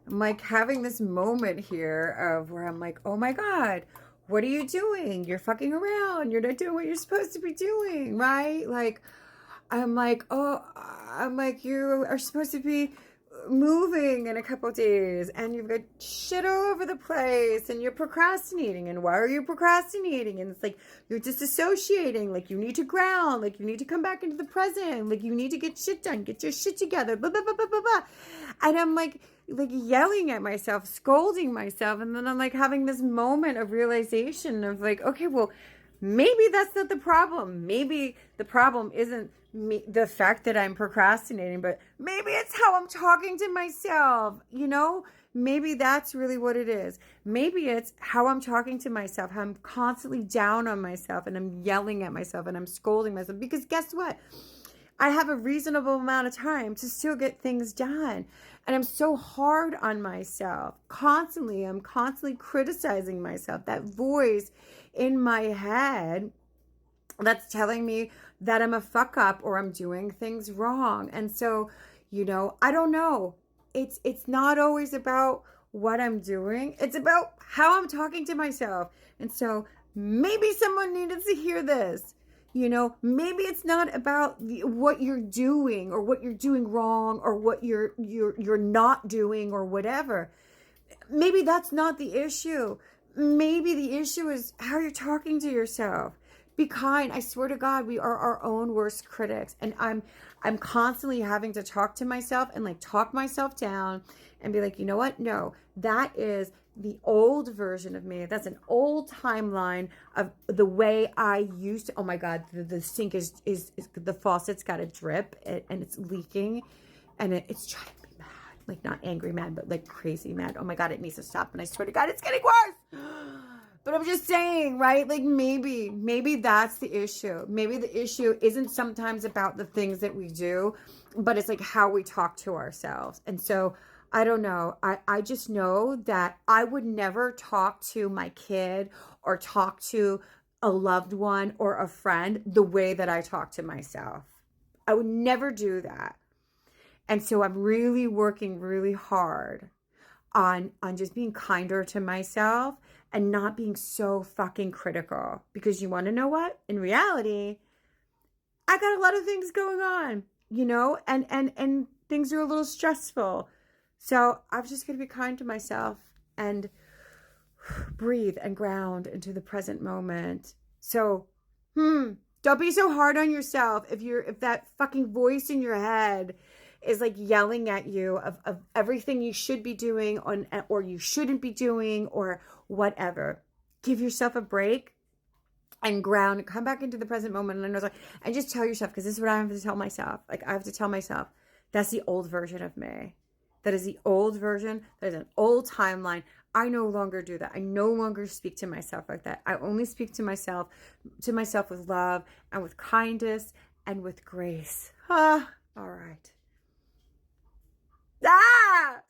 I'm like having this moment here of where I'm like, oh my God, what are you doing? You're fucking around. You're not doing what you're supposed to be doing, right? Like, I'm like, you are supposed to be moving in a couple days and you've got shit all over the place and you're procrastinating. And why are you procrastinating? And it's like, you're disassociating. Like, you need to ground. Like, you need to come back into the present. Like, you need to get shit done. Get your shit together. Blah, blah, blah, blah, blah, blah. And I'm like yelling at myself, scolding myself. And then I'm like having this moment of realization of like, okay, well, maybe that's not the problem. Maybe the problem isn't me, the fact that I'm procrastinating, but maybe it's how I'm talking to myself, you know? Maybe that's really what it is. Maybe it's how I'm talking to myself, how I'm constantly down on myself and I'm yelling at myself and I'm scolding myself. Because guess what? I have a reasonable amount of time to still get things done. And I'm so hard on myself. Constantly, I'm constantly criticizing myself. That voice in my head that's telling me that I'm a fuck up or I'm doing things wrong. And so, I don't know. It's not always about what I'm doing. It's about how I'm talking to myself. And so maybe someone needed to hear this. Maybe it's not about what you're doing or what you're doing wrong or what you're not doing or whatever. Maybe that's not the issue. Maybe the issue is how you're talking to yourself. Be kind. I swear to God, we are our own worst critics. And I'm constantly having to talk to myself and like talk myself down and be like, you know what? No, that is the old version of me. That's an old timeline of the way I used to. Oh my God, the sink is the faucet's got a drip and it's leaking and it's driving me mad. Like not angry mad, but like crazy mad. Oh my God, it needs to stop. And I swear to God, it's getting worse. But I'm just saying, right? Like maybe that's the issue. Maybe the issue isn't sometimes about the things that we do, but it's like how we talk to ourselves. And so I don't know. I just know that I would never talk to my kid or talk to a loved one or a friend the way that I talk to myself. I would never do that. And so I'm really working really hard on just being kinder to myself and not being so fucking critical. Because you want to know what? In reality, I got a lot of things going on, and things are a little stressful. So I'm just going to be kind to myself and breathe and ground into the present moment. So, don't be so hard on yourself if that fucking voice in your head is like yelling at you of everything you should be doing or you shouldn't be doing or whatever. Give yourself a break and ground, come back into the present moment and just tell yourself, because this is what I have to tell myself. Like I have to tell myself, that's the old version of me. That is the old version. That is an old timeline. I no longer do that. I no longer speak to myself like that. I only speak to myself with love and with kindness and with grace. All right. Ah!